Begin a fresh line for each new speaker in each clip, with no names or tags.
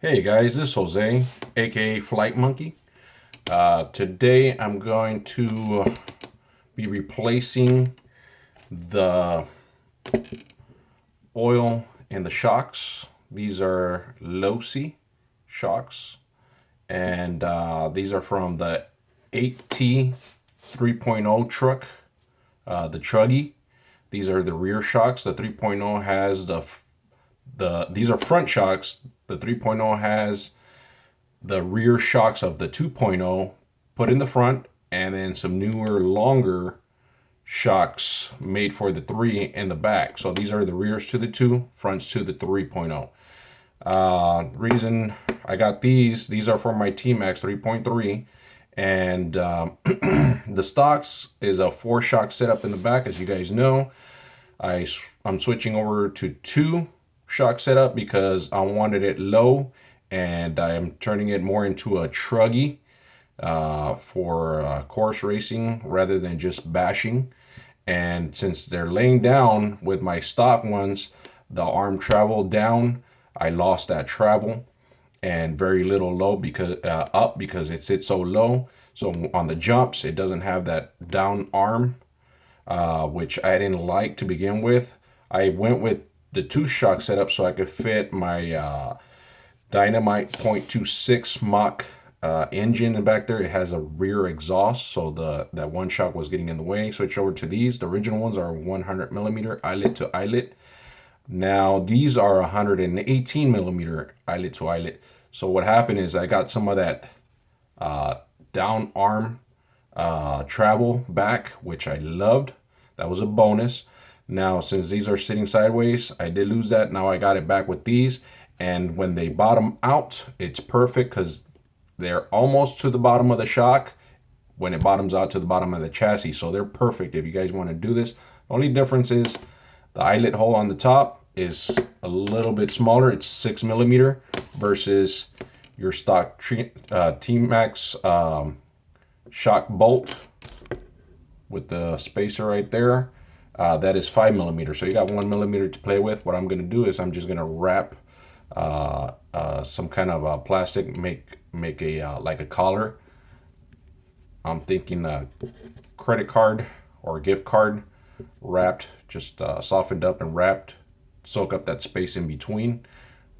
Hey guys, this is Jose, aka Flight Monkey. Today I'm going to be replacing the oil in the shocks. These are Losi shocks, and these are from the 8T 3.0 truck, the truggy. These are the rear shocks. The 3.0 has these are front shocks. The 3.0 has the rear shocks of the 2.0 put in the front, and then some newer, longer shocks made for the 3 in the back. So these are the rears to the 2, fronts to the 3.0. Reason I got these are for my Tmaxx 3.3, and the stocks is a 4 shock setup in the back. As you guys know, I'm switching over to 2 shock setup because I wanted it low, and I am turning it more into a truggy for course racing rather than just bashing. And since they're laying down with my stock ones, the arm travel down, I lost that travel, and very little low because up because it sits so low. So on the jumps, it doesn't have that down arm, which I didn't like to begin with. I went with the 2 shock setup so I could fit my Dynamite 0.26 Mach engine in back there. It has a rear exhaust, so that 1 shock was getting in the way. Switch over to these. The original ones are 100 millimeter eyelet to eyelet. Now these are 118 millimeter eyelet to eyelet. So what happened is I got some of that down arm travel back, which I loved. That was a bonus. Now, since these are sitting sideways, I did lose that. Now I got it back with these. And when they bottom out, it's perfect because they're almost to the bottom of the shock when it bottoms out to the bottom of the chassis. So they're perfect if you guys want to do this. The only difference is the eyelet hole on the top is a little bit smaller. It's 6 millimeter versus your stock Tmaxx shock bolt with the spacer right there. That is 5 millimeter. So you got 1 millimeter to play with. What I'm going to do is I'm just going to wrap some kind of plastic, make a like a collar. I'm thinking a credit card or gift card wrapped, just softened up and wrapped, soak up that space in between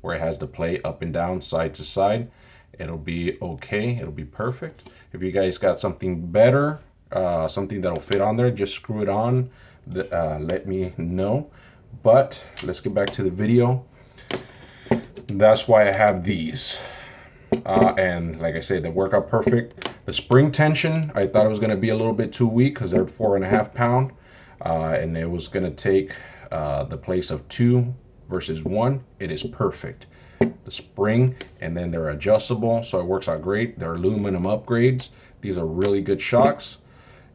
where it has the play up and down, side to side. It'll be okay. It'll be perfect. If you guys got something better, something that'll fit on there, just screw it on. Let me know. But let's get back to the video. That's why I have these. And like I said, they work out perfect. The spring tension, I thought it was going to be a little bit too weak because they're 4.5 pound. And it was going to take the place of 2 versus 1. It is perfect. The spring, and then they're adjustable, so it works out great. They're aluminum upgrades. These are really good shocks.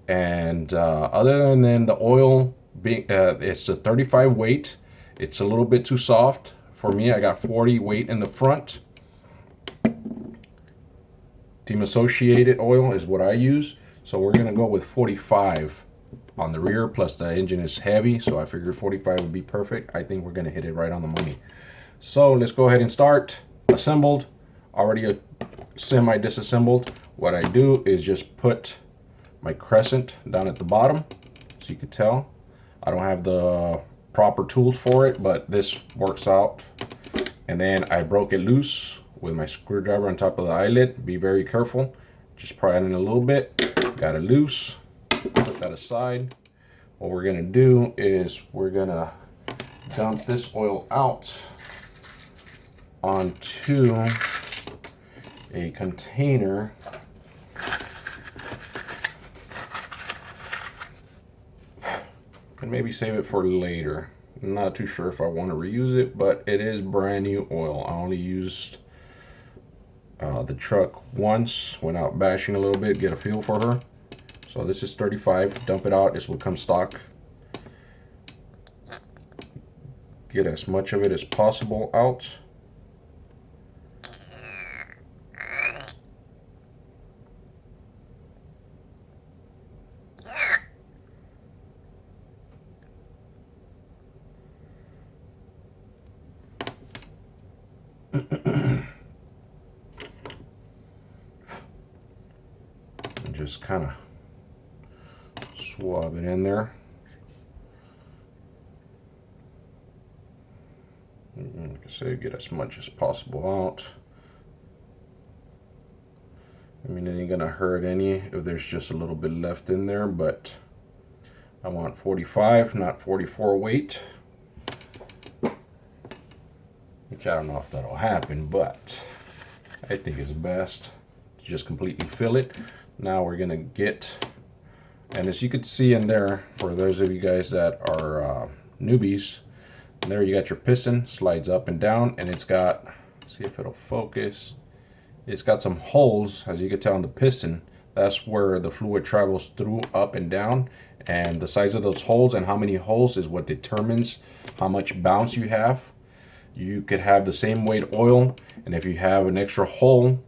And other than the oil being, it's a 35 weight. It's a little bit too soft for me. I got 40 weight in the front. Team Associated oil is what I use, so we're gonna go with 45 on the rear. Plus the engine is heavy, so I figured 45 would be perfect. I think we're gonna hit it right on the money. So let's go ahead and start. Assembled, already semi-disassembled. What I do is just put my crescent down at the bottom, so you can tell. I don't have the proper tools for it, but this works out. And then I broke it loose with my screwdriver on top of the eyelet. Be very careful. Just pry it in a little bit. Got it loose. Put that aside. What we're gonna do is we're gonna dump this oil out onto a container. And maybe save it for later. I'm not too sure if I want to reuse it, but it is brand new oil. I only used the truck once, went out bashing a little bit, get a feel for her. So this is 35. Dump it out. This will come stock. Get as much of it as possible out. just kind of swab it in there. Like I say, get as much as possible out. I mean, it ain't gonna hurt any if there's just a little bit left in there, but I want 45, not 44 weight. Which I don't know if that'll happen, but I think it's best to just completely fill it. Now we're gonna get, and as you can see in there, for those of you guys that are newbies, there you got your piston, slides up and down, and it's got, see if it'll focus, it's got some holes, as you can tell on the piston. That's where the fluid travels through, up and down, and the size of those holes and how many holes is what determines how much bounce you have. You could have the same weight oil, and if you have an extra hole,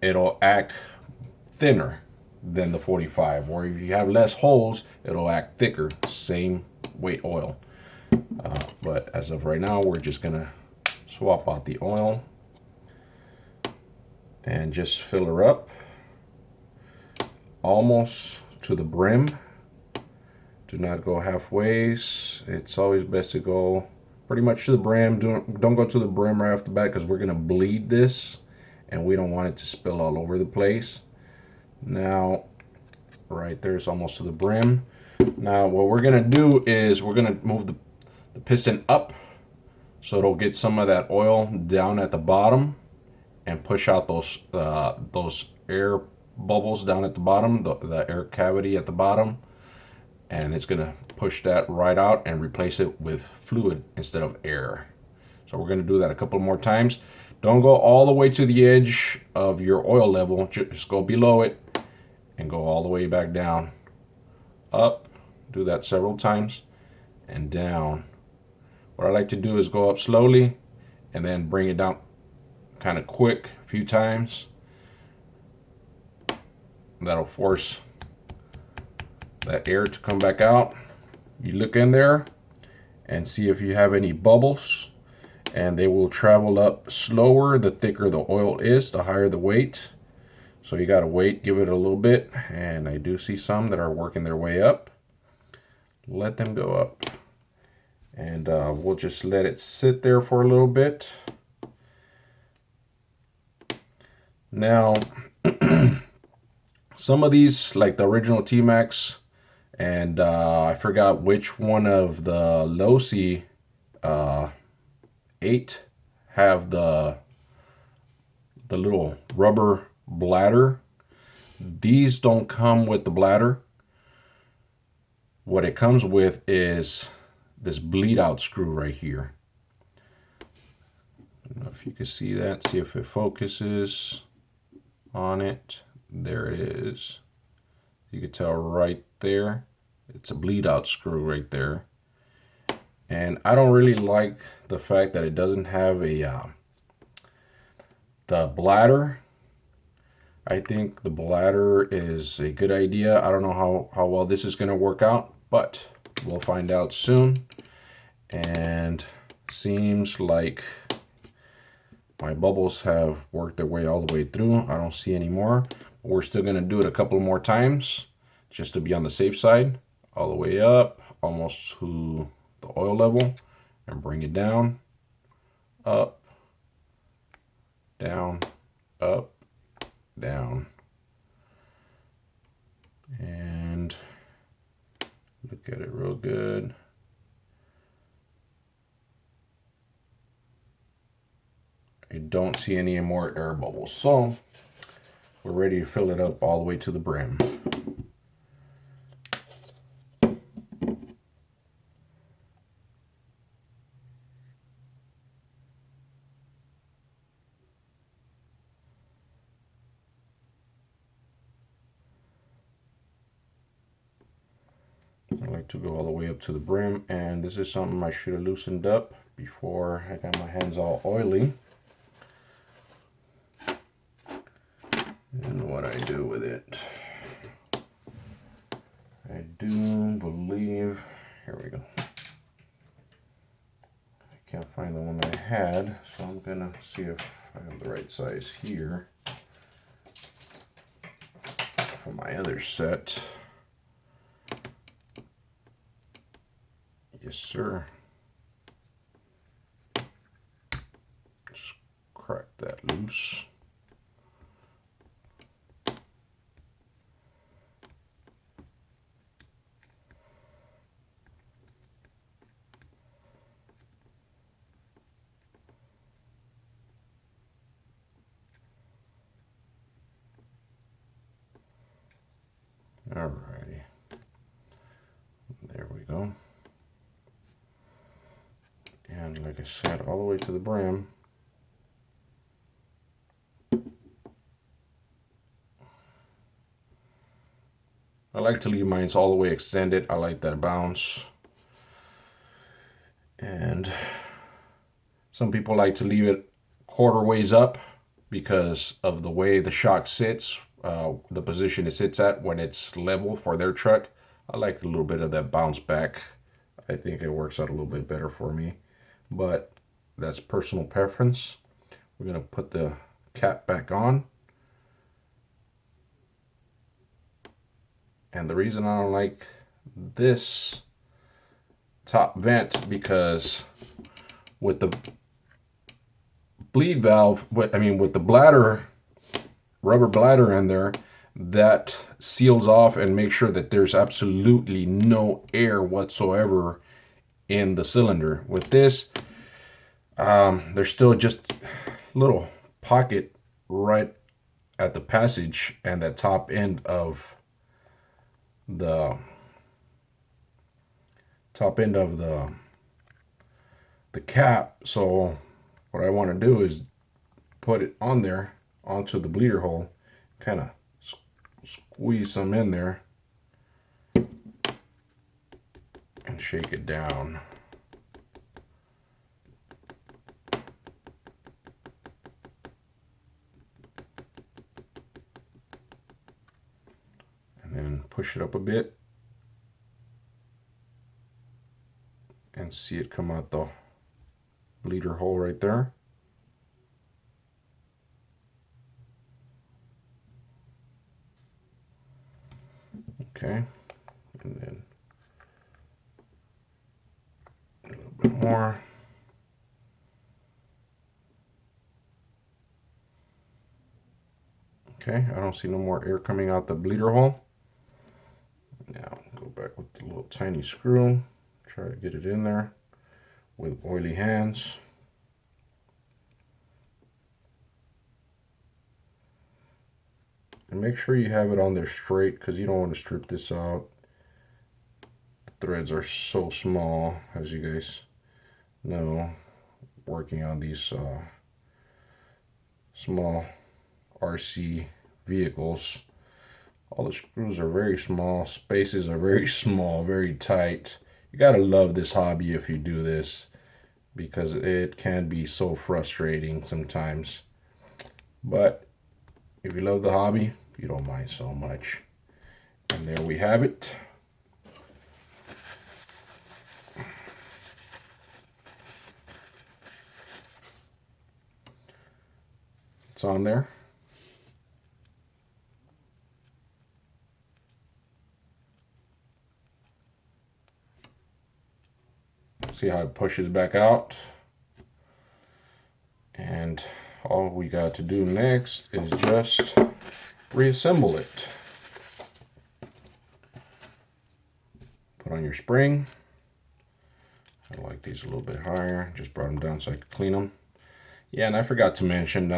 it'll act thinner than the 45, or if you have less holes, it'll act thicker, same weight oil. But as of right now, we're just gonna swap out the oil and just fill her up almost to the brim. Do not go halfway. It's always best to go pretty much to the brim. Don't go to the brim right off the bat, because we're gonna bleed this and we don't want it to spill all over the place. Now, right there's almost to the brim. Now what we're gonna do is we're gonna move the piston up so it'll get some of that oil down at the bottom and push out those air bubbles down at the bottom, the air cavity at the bottom, and it's gonna push that right out and replace it with fluid instead of air. So we're gonna do that a couple more times. Don't go all the way to the edge of your oil level, just go below it and go all the way back down, up, do that several times, and down. What I like to do is go up slowly and then bring it down kind of quick a few times. That'll force that air to come back out. You look in there and see if you have any bubbles, and they will travel up slower the thicker the oil is, the higher the weight. So you gotta wait, give it a little bit, and I do see some that are working their way up. Let them go up, and we'll just let it sit there for a little bit. Now some of these, like the original Tmaxx, and I forgot which one of the Losi 8 have the little rubber bladder. These don't come with the bladder. What it comes with is this bleed out screw right here. I don't know if you can see that, see if it focuses on it. There it is. You can tell right there, it's a bleed out screw right there. And I don't really like the fact that it doesn't have a the bladder. I think the bladder is a good idea. I don't know how well this is going to work out, but we'll find out soon. And seems like my bubbles have worked their way all the way through. I don't see any more. We're still going to do it a couple more times just to be on the safe side. All the way up, almost to the oil level, and bring it down, up, down, up, down. And look at it real good. I don't see any more air bubbles, so we're ready to fill it up all the way to the brim. I like to go all the way up to the brim, and this is something I should have loosened up before I got my hands all oily. And what I do with it, I do believe, here we go. I can't find the one that I had, so I'm gonna see if I have the right size here. for my other set. Yes, sir. Just crack that loose. Alrighty. There we go. And like I said, all the way to the brim. I like to leave mine all the way extended. I like that bounce. And some people like to leave it quarter ways up because of the way the shock sits, the position it sits at when it's level for their truck. I like a little bit of that bounce back. I think it works out a little bit better for me, but that's personal preference. We're gonna put the cap back on. And the reason I don't like this top vent, because with the bleed valve, with the bladder, rubber bladder in there, that seals off and makes sure that there's absolutely no air whatsoever in the cylinder. With this, there's still just a little pocket right at the passage and that top end of the cap. So what I want to do is put it on there onto the bleeder hole, kind of squeeze some in there and shake it down. And then push it up a bit and see it come out the bleeder hole right there. Okay, and then a little bit more. Okay, I don't see no more air coming out the bleeder hole. Now go back with the little tiny screw, try to get it in there with oily hands. And make sure you have it on there straight, because you don't want to strip this out. The threads are so small, as you guys know, working on these small RC vehicles. All the screws are very small, spaces are very small, very tight. You gotta love this hobby if you do this, because it can be so frustrating sometimes. But if you love the hobby, you don't mind so much. And there we have it. It's on there. See how it pushes back out. And all we got to do next is just reassemble it. Put on your spring. I like these a little bit higher. Just brought them down so I could clean them. Yeah, and I forgot to mention,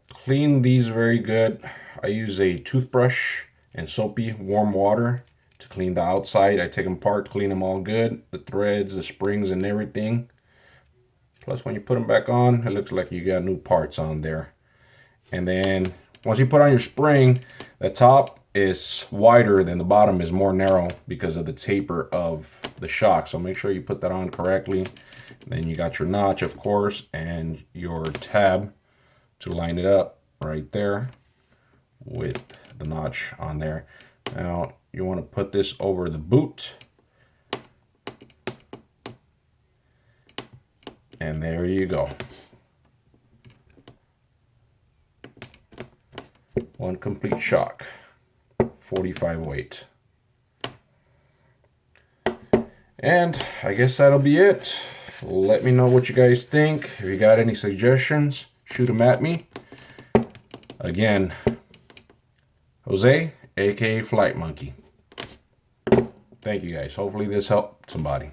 clean these very good. I use a toothbrush and soapy warm water to clean the outside. I take them apart, clean them all good. The threads, the springs, and everything. Plus, when you put them back on, it looks like you got new parts on there. And then once you put on your spring, the top is wider than the bottom is more narrow because of the taper of the shock. So make sure you put that on correctly. Then you got your notch, of course, and your tab to line it up right there with the notch on there. Now you want to put this over the boot. And there you go. One complete shock. 45 weight. And I guess that'll be it. Let me know what you guys think. If you got any suggestions, shoot them at me. Again, Jose, aka Flight Monkey. Thank you guys. Hopefully this helped somebody.